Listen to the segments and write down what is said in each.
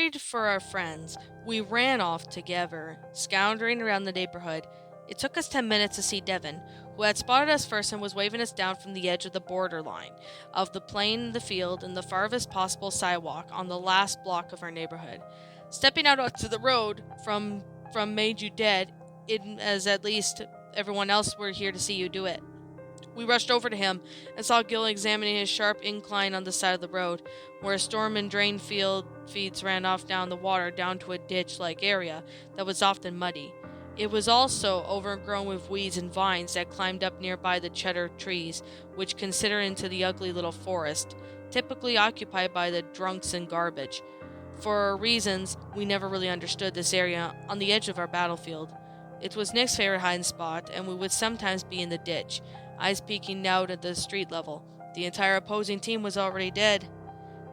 worried for our friends, we ran off together, scoundering around the neighborhood. It took us 10 minutes to see Devin, who had spotted us first and was waving us down from the edge of the borderline of the plain, the field, and the farthest possible sidewalk on the last block of our neighborhood. Stepping out onto the road from made you dead, as at least everyone else were here to see you do it. We rushed over to him and saw Gil examining his sharp incline on the side of the road, where a storm and drain feeds ran off down the water down to a ditch-like area that was often muddy. It was also overgrown with weeds and vines that climbed up nearby the cheddar trees, which consider into the ugly little forest, typically occupied by the drunks and garbage. For reasons we never really understood, this area on the edge of our battlefield. It was Nick's favorite hiding spot, and we would sometimes be in the ditch, eyes peeking out at the street level. The entire opposing team was already dead.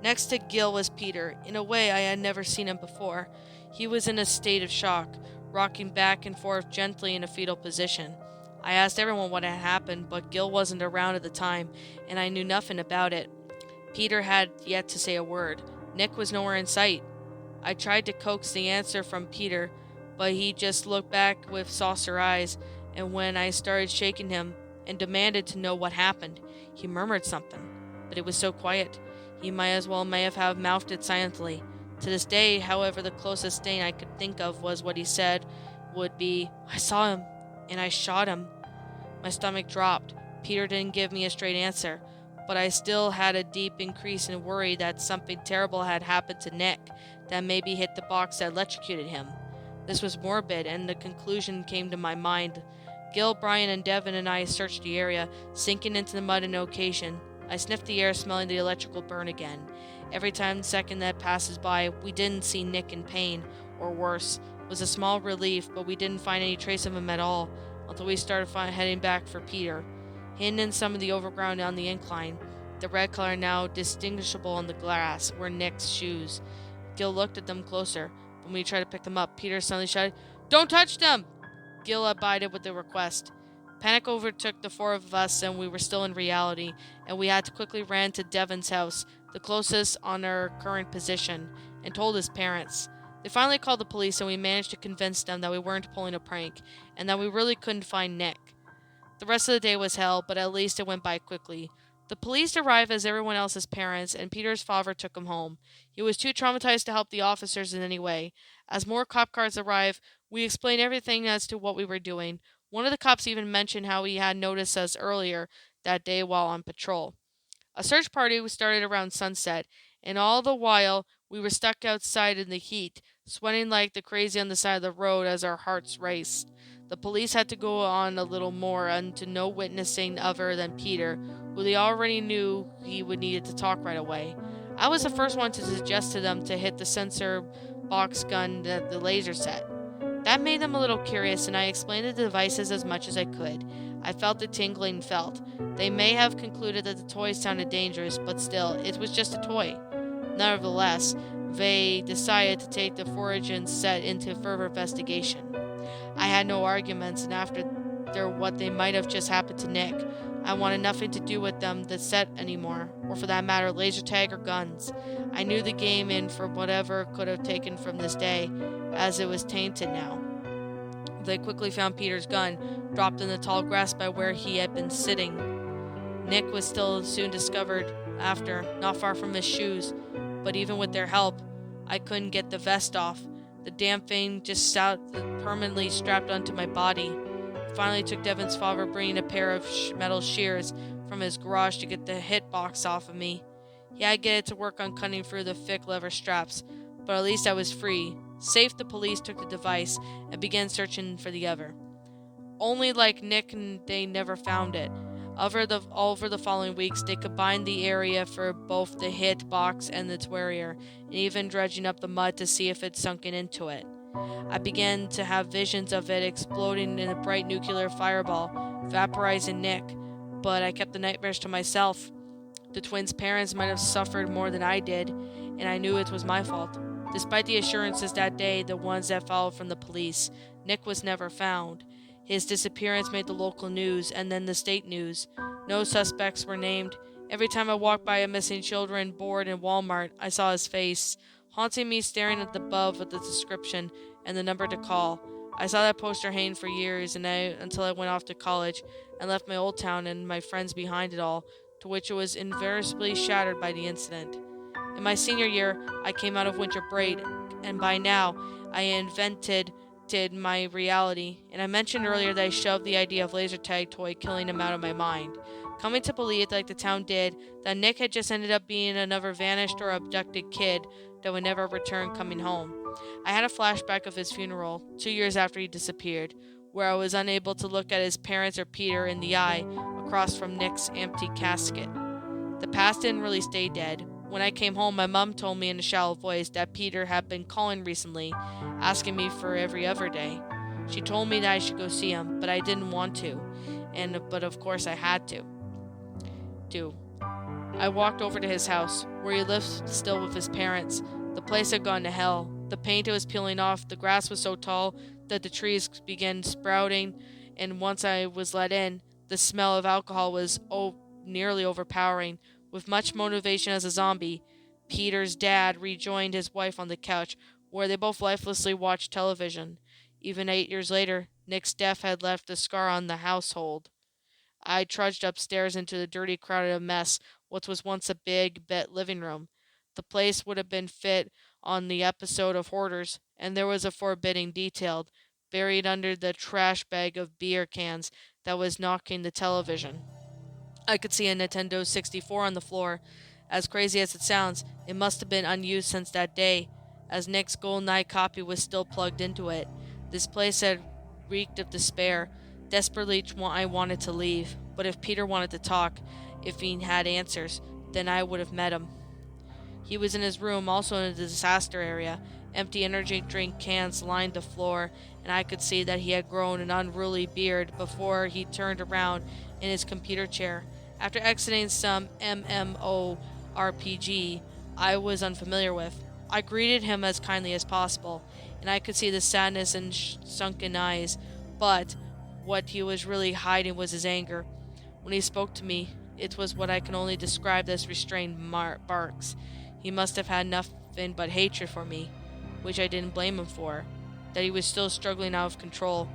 Next to Gil was Peter. In a way, I had never seen him before. He was in a state of shock, rocking back and forth gently in a fetal position. I asked everyone what had happened, but Gil wasn't around at the time, and I knew nothing about it. Peter had yet to say a word. Nick was nowhere in sight. I tried to coax the answer from Peter, but he just looked back with saucer eyes, and when I started shaking him and demanded to know what happened, he murmured something, but it was so quiet, he may have mouthed it silently. To this day, however, the closest thing I could think of was what he said would be, "I saw him, and I shot him." My stomach dropped. Peter didn't give me a straight answer, but I still had a deep increase in worry that something terrible had happened to Nick, that maybe hit the box that electrocuted him. This was morbid, and the conclusion came to my mind. Gil, Brian, and Devin and I searched the area, sinking into the mud on occasion. I sniffed the air, smelling the electrical burn again. Every second that passes by, we didn't see Nick in pain, or worse. It was a small relief, but we didn't find any trace of him at all, until we started heading back for Peter. Hidden in some of the overground on the incline, the red color now distinguishable on the grass, were Nick's shoes. Gil looked at them closer. When we tried to pick them up, Peter suddenly shouted, "Don't touch them!" Gil abided with the request. Panic overtook the four of us, and we were still in reality, and we had to quickly run to Devin's house, the closest on our current position, and told his parents. They finally called the police, and we managed to convince them that we weren't pulling a prank, and that we really couldn't find Nick. The rest of the day was hell, but at least it went by quickly. The police arrived as everyone else's parents, and Peter's father took him home. He was too traumatized to help the officers in any way. As more cop cars arrived, we explained everything as to what we were doing. One of the cops even mentioned how he had noticed us earlier that day while on patrol. A search party started around sunset, and all the while we were stuck outside in the heat, sweating like the crazy on the side of the road as our hearts raced. The police had to go on a little more and to no witnessing other than Peter, who they already knew he would need to talk right away. I was the first one to suggest to them to hit the sensor box gun that the laser set. That made them a little curious, and I explained the devices as much as I could. I felt the tingling felt. They may have concluded that the toy sounded dangerous, but still, it was just a toy. Nevertheless, they decided to take the forage set into further investigation. I had no arguments, and after what they might have just happened to Nick, I wanted nothing to do with them the set anymore, or for that matter, laser tag or guns. I knew the game in for whatever could have taken from this day, as it was tainted now. They quickly found Peter's gun, dropped in the tall grass by where he had been sitting. Nick was still soon discovered after, not far from his shoes, but even with their help, I couldn't get the vest off. The damn thing just sat permanently strapped onto my body. Finally took Devin's father bringing a pair of metal shears from his garage to get the hit box off of me. He had to get it to work on cutting through the thick leather straps, but at least I was free. Safe, the police took the device and began searching for the other. Only like Nick, they never found it. Over the following weeks, they combined the area for both the hit box and its wearer, and even dredging up the mud to see if it sunken into it. I began to have visions of it exploding in a bright nuclear fireball, vaporizing Nick, but I kept the nightmares to myself. The twins' parents might have suffered more than I did, and I knew it was my fault. Despite the assurances that day, the ones that followed from the police, Nick was never found. His disappearance made the local news, and then the state news. No suspects were named. Every time I walked by a missing children board in Walmart, I saw his face, haunting me staring at the above with the description and the number to call. I saw that poster hanging for years until I went off to college and left my old town and my friends behind it all, to which it was invariably shattered by the incident. In my senior year, I came out of winter break, and by now, I invented my reality, and I mentioned earlier that I shoved the idea of laser tag toy killing him out of my mind, coming to believe, like the town did, that Nick had just ended up being another vanished or abducted kid that would never return coming home. I had a flashback of his funeral, 2 years after he disappeared, where I was unable to look at his parents or Peter in the eye across from Nick's empty casket. The past didn't really stay dead. When I came home, my mom told me in a shallow voice that Peter had been calling recently, asking me for every other day. She told me that I should go see him, but I didn't want to, but of course I had to. I walked over to his house, where he lived still with his parents. The place had gone to hell. The paint was peeling off, the grass was so tall that the trees began sprouting, and once I was let in, the smell of alcohol was nearly overpowering. With much motivation as a zombie, Peter's dad rejoined his wife on the couch, where they both lifelessly watched television. Even 8 years later, Nick's death had left a scar on the household. I trudged upstairs into the dirty, crowded mess, what was once a big living room. The place would have been fit on the episode of Hoarders, and there was a forbidding detail buried under the trash bag of beer cans that was knocking the television. I could see a Nintendo 64 on the floor. As crazy as it sounds, it must have been unused since that day, as Nick's GoldenEye copy was still plugged into it. This place had reeked of despair. Desperately, I wanted to leave, but if Peter wanted to talk, if he had answers, then I would have met him. He was in his room, also in the disaster area. Empty energy drink cans lined the floor, and I could see that he had grown an unruly beard before he turned around in his computer chair. After exiting some MMORPG I was unfamiliar with, I greeted him as kindly as possible, and I could see the sadness in sunken eyes, but what he was really hiding was his anger. When he spoke to me, it was what I can only describe as restrained barks. He must have had nothing but hatred for me, which I didn't blame him for, that he was still struggling out of control.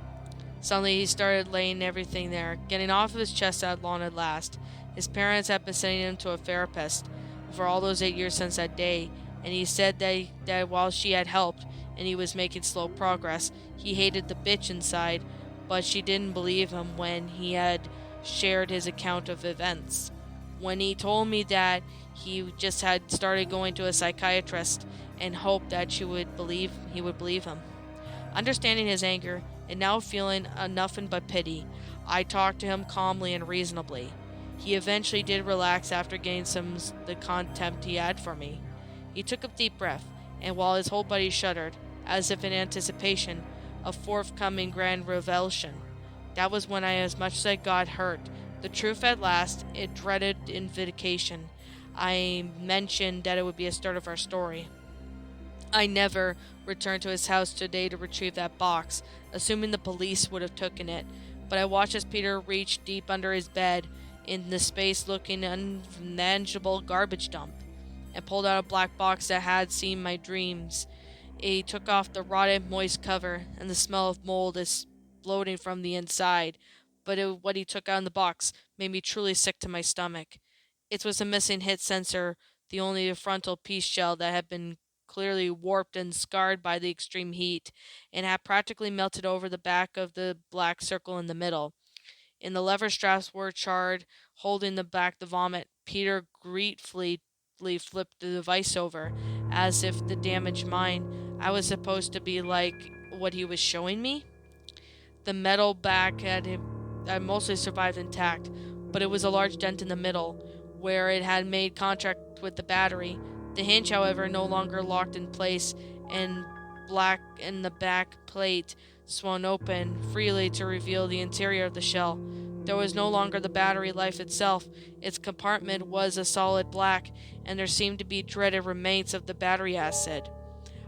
Suddenly he started laying everything there, getting off of his chest at long at last. His parents had been sending him to a therapist for all those 8 years since that day, and he said that while she had helped, and he was making slow progress, he hated the bitch inside, but she didn't believe him when he had shared his account of events. When he told me that he just had started going to a psychiatrist and hoped that he would believe him. Understanding his anger, and now feeling nothing but pity, I talked to him calmly and reasonably. He eventually did relax after getting some the contempt he had for me. He took a deep breath, and while his whole body shuddered, as if in anticipation of forthcoming grand revelation, that was when as much as I got hurt. The truth at last, it dreaded vindication. I mentioned that it would be a start of our story. I never returned to his house today to retrieve that box, assuming the police would have taken it, but I watched as Peter reached deep under his bed in the space-looking unmanageable garbage dump and pulled out a black box that had seen my dreams. He took off the rotted, moist cover, and the smell of mold exploding from the inside, but what he took out in the box made me truly sick to my stomach. It was a missing hit sensor, the only frontal piece shell that had been clearly warped and scarred by the extreme heat, and had practically melted over the back of the black circle in the middle. And the lever straps were charred, holding the vomit. Peter gratefully flipped the device over, as if the damaged mine I was supposed to be like what he was showing me. The metal back had mostly survived intact, but it was a large dent in the middle, where it had made contact with the battery. The hinge, however, no longer locked in place, and the back plate swung open freely to reveal the interior of the shell. There was no longer the battery life itself. Its compartment was a solid black, and there seemed to be dreaded remains of the battery acid.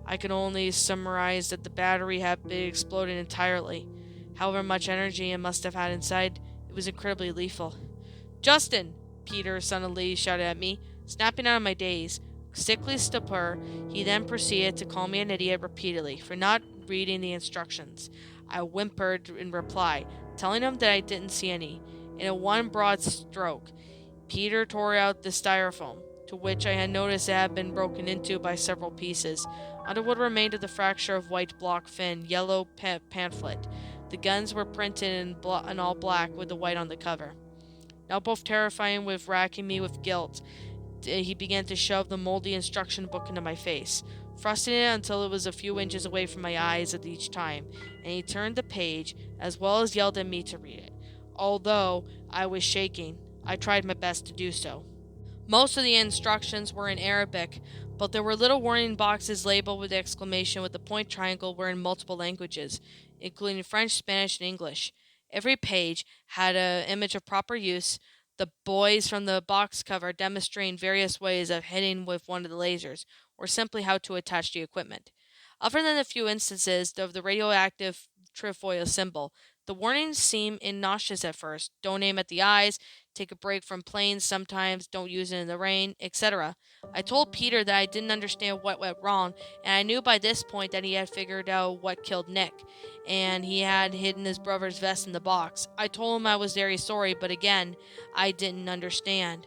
I could only surmise that the battery had been exploded entirely. However much energy it must have had inside, it was incredibly lethal. "Justin!" Peter suddenly shouted at me, snapping out of my daze. sickly stupor, he then proceeded to call me an idiot repeatedly for not reading the instructions. I whimpered in reply, telling him that I didn't see any. In a one broad stroke, Peter tore out the styrofoam, to which I had noticed it had been broken into by several pieces. Under what remained of the fracture of white block thin, yellow pamphlet. The guns were printed in all black with the white on the cover. Now both terrifying with racking me with guilt, he began to shove the moldy instruction book into my face, thrusting it until it was a few inches away from my eyes at each time, and he turned the page, as well as yelled at me to read it. Although I was shaking, I tried my best to do so. Most of the instructions were in Arabic, but there were little warning boxes labeled with the exclamation with the point triangle were in multiple languages, including French, Spanish, and English. Every page had an image of proper use, the boys from the box cover demonstrating various ways of hitting with one of the lasers, or simply how to attach the equipment. Other than a few instances of the radioactive trefoil symbol, the warnings seemed innocuous at first. Don't aim at the eyes, take a break from planes sometimes, don't use it in the rain, etc. I told Peter that I didn't understand what went wrong, and I knew by this point that he had figured out what killed Nick, and he had hidden his brother's vest in the box. I told him I was very sorry, but again, I didn't understand.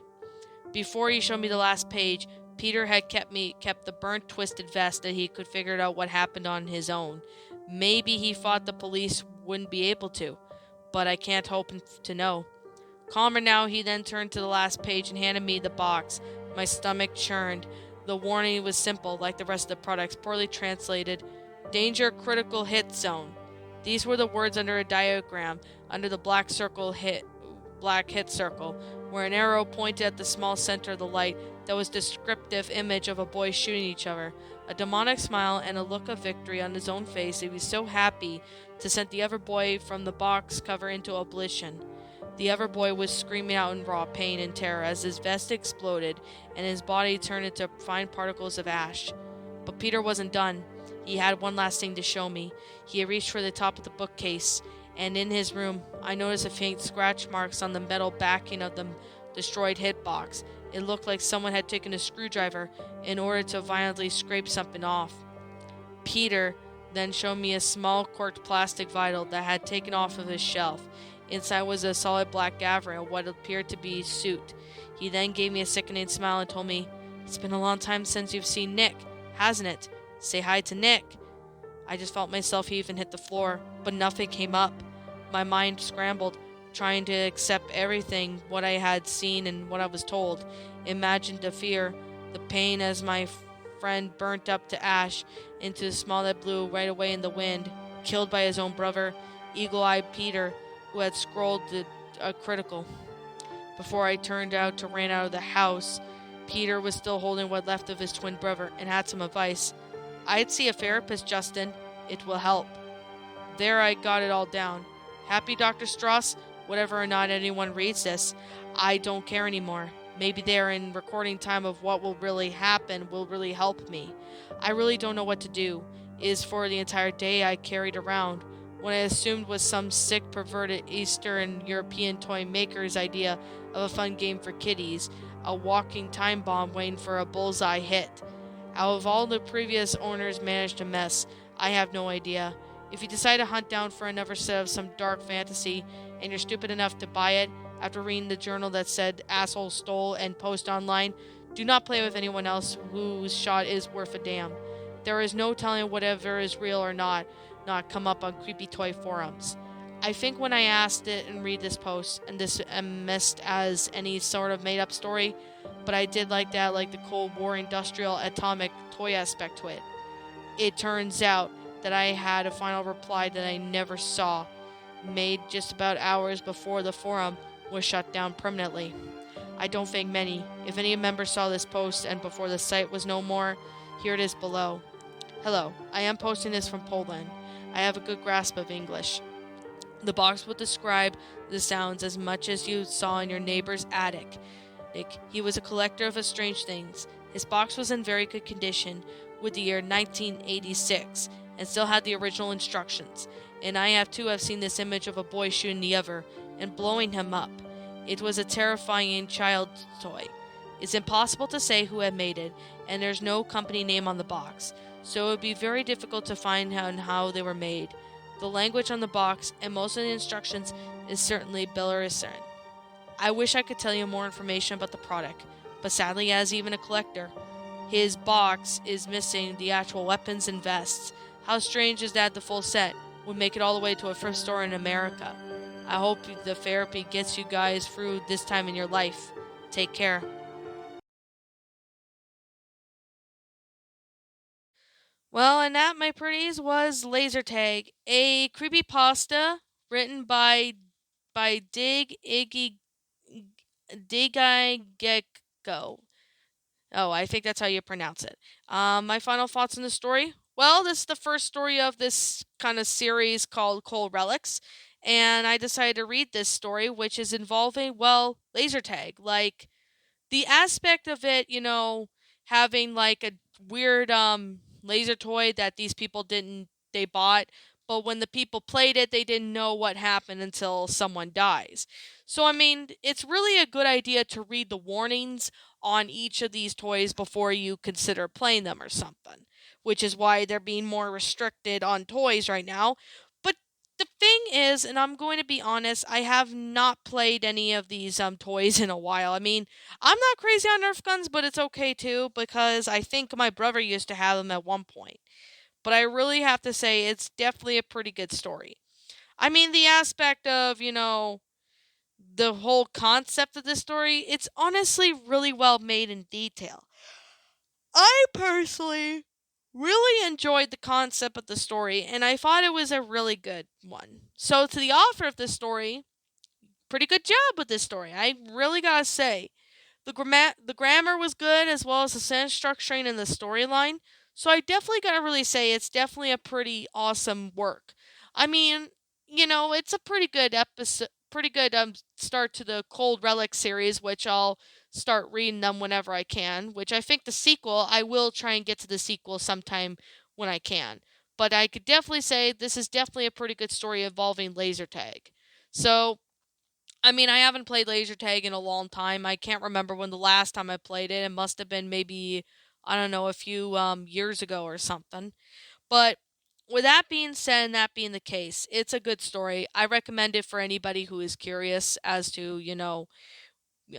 Before he showed me the last page, Peter had kept the burnt, twisted vest that he could figure out what happened on his own. Maybe he thought the police wouldn't be able to, but I can't hope to know. Calmer now, he then turned to the last page and handed me the box. My stomach churned. The warning was simple, like the rest of the products, poorly translated. Danger, critical hit zone. These were the words under a diagram, under the black hit circle, where an arrow pointed at the small center of the light that was descriptive image of a boy shooting each other. A demonic smile and a look of victory on his own face. He was so happy to send the other boy from the box cover into oblivion. The other boy was screaming out in raw pain and terror as his vest exploded and his body turned into fine particles of ash. But Peter wasn't done. He had one last thing to show me. He had reached for the top of the bookcase, and in his room, I noticed a faint scratch marks on the metal backing of the destroyed hitbox. It looked like someone had taken a screwdriver in order to violently scrape something off. Peter then showed me a small corked plastic vial that had taken off of his shelf. Inside was a solid black gathering of what appeared to be soot. He then gave me a sickening smile and told me, "It's been a long time since you've seen Nick, hasn't it? Say hi to Nick." I just felt myself heave and hit the floor, but nothing came up. My mind scrambled, trying to accept everything, what I had seen and what I was told. Imagined the fear, the pain as my friend burnt up to ash into the small that blew right away in the wind, killed by his own brother, eagle-eyed Peter, who had scrolled a critical. Before I turned out to ran out of the house, Peter was still holding what left of his twin brother and had some advice. "I'd see a therapist, Justin. It will help." There I got it all down. Happy, Dr. Strauss? Whether or not anyone reads this, I don't care anymore. Maybe there in recording time of what will really happen will really help me. I really don't know what to do. It is for the entire day I carried around what I assumed was some sick, perverted Eastern European toy maker's idea of a fun game for kiddies, a walking time bomb waiting for a bullseye hit. Out of all the previous owners managed to mess, I have no idea. If you decide to hunt down for another set of some dark fantasy, and you're stupid enough to buy it after reading the journal that said "asshole stole" and post online, do not play with anyone else whose shot is worth a damn. There is no telling whatever is real or not come up on creepy toy forums. I think when I asked it and read this post, and this missed as any sort of made-up story, but I did like that, like the Cold War industrial atomic toy aspect to it. It turns out that I had a final reply that I never saw, made just about hours before the forum was shut down permanently. I don't think many, if any member saw this post and before the site was no more, here it is below. Hello, I am posting this from Poland. I have a good grasp of English. The box will describe the sounds as much as you saw in your neighbor's attic. He was a collector of strange things. His box was in very good condition, with the year 1986, and still had the original instructions. And I have seen this image of a boy shooting the other and blowing him up. It was a terrifying child's toy. It's impossible to say who had made it, and there's no company name on the box, so it would be very difficult to find out how they were made. The language on the box and most of the instructions is certainly Belarusian. I wish I could tell you more information about the product, but sadly, as even a collector, his box is missing the actual weapons and vests. How strange is that the full set would make it all the way to a thrift store in America? I hope the therapy gets you guys through this time in your life. Take care. Well, and that, my pretties, was Laser Tag, a creepypasta written by Digigekko. Oh, I think that's how you pronounce it. My final thoughts on the story. Well, this is the first story of this kind of series called Cold Relics, and I decided to read this story, which is involving, well, laser tag. Like, the aspect of it, having like a weird laser toy that these people didn't they bought, but when the people played it, they didn't know what happened until someone dies. So I mean, it's really a good idea to read the warnings on each of these toys before you consider playing them or something, which is why they're being more restricted on toys right now. But the thing is, and I'm going to be honest, I have not played any of these toys in a while. I mean, I'm not crazy on Nerf guns, but it's okay too because I think my brother used to have them at one point. But I really have to say it's definitely a pretty good story. I mean, the aspect of, the whole concept of the story, it's honestly really well made in detail. I personally really enjoyed the concept of the story and I thought it was a really good one. So to the author of this story, pretty good job with this story. I really got to say. The grammar was good as well as the sentence structuring and the storyline. So I definitely gotta really say it's definitely a pretty awesome work. I mean, it's a pretty good episode, pretty good start to the Cold Relic series, which I'll start reading them whenever I can. Which I think the sequel, I will try and get to the sequel sometime when I can. But I could definitely say this is definitely a pretty good story involving laser tag. So I mean, I haven't played laser tag in a long time. I can't remember when the last time I played it. It must have been maybe, I don't know, a few years ago or something. But with that being said and that being the case, it's a good story. I recommend it for anybody who is curious as to,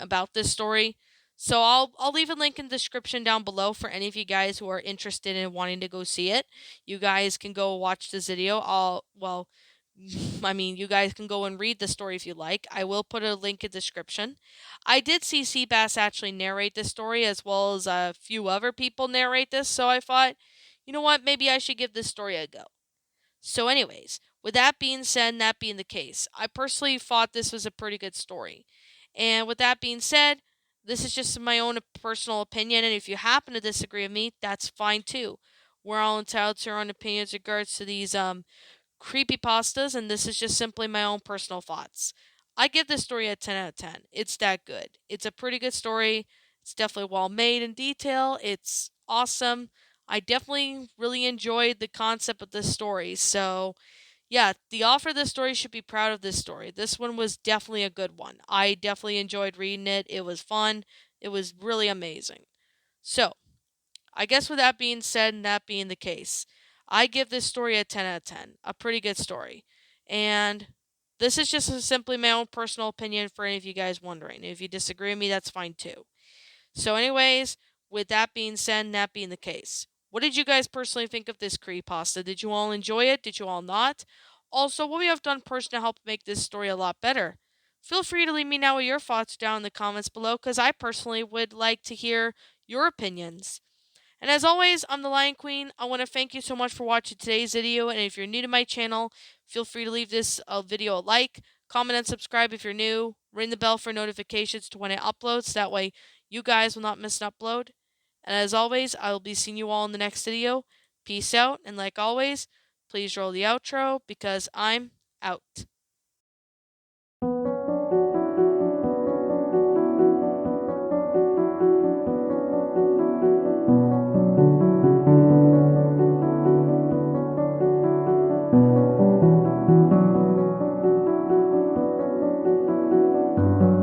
about this story. So I'll leave a link in the description down below for any of you guys who are interested in wanting to go see it. You guys can go watch this video. I mean, you guys can go and read the story if you like. I will put a link in the description. I did see Seabass actually narrate this story as well as a few other people narrate this, so I thought, you know what, maybe I should give this story a go. So, anyways, with that being said, and that being the case, I personally thought this was a pretty good story. And with that being said, this is just my own personal opinion, and if you happen to disagree with me, that's fine too. We're all entitled to our own opinions in regards to these creepypastas, and this is just simply my own personal thoughts. I give this story a 10 out of 10. It's that good. It's a pretty good story. It's definitely well made in detail. It's awesome. I definitely really enjoyed the concept of this story. So, yeah, the author of this story should be proud of this story. This one was definitely a good one. I definitely enjoyed reading it. It was fun. It was really amazing. So, I guess with that being said and that being the case, I give this story a 10 out of 10. A pretty good story. And this is just simply my own personal opinion for any of you guys wondering. If you disagree with me, that's fine too. So, anyways, with that being said and that being the case, what did you guys personally think of this creepypasta? Did you all enjoy it? Did you all not? Also, what we have done personally to help make this story a lot better? Feel free to leave me know what your thoughts down in the comments below because I personally would like to hear your opinions. And as always, I'm the Lion Queen. I want to thank you so much for watching today's video. And if you're new to my channel, feel free to leave this video a like, comment, and subscribe if you're new. Ring the bell for notifications to when I upload, so that way you guys will not miss an upload. And as always, I will be seeing you all in the next video. Peace out, and like always, please roll the outro because I'm out.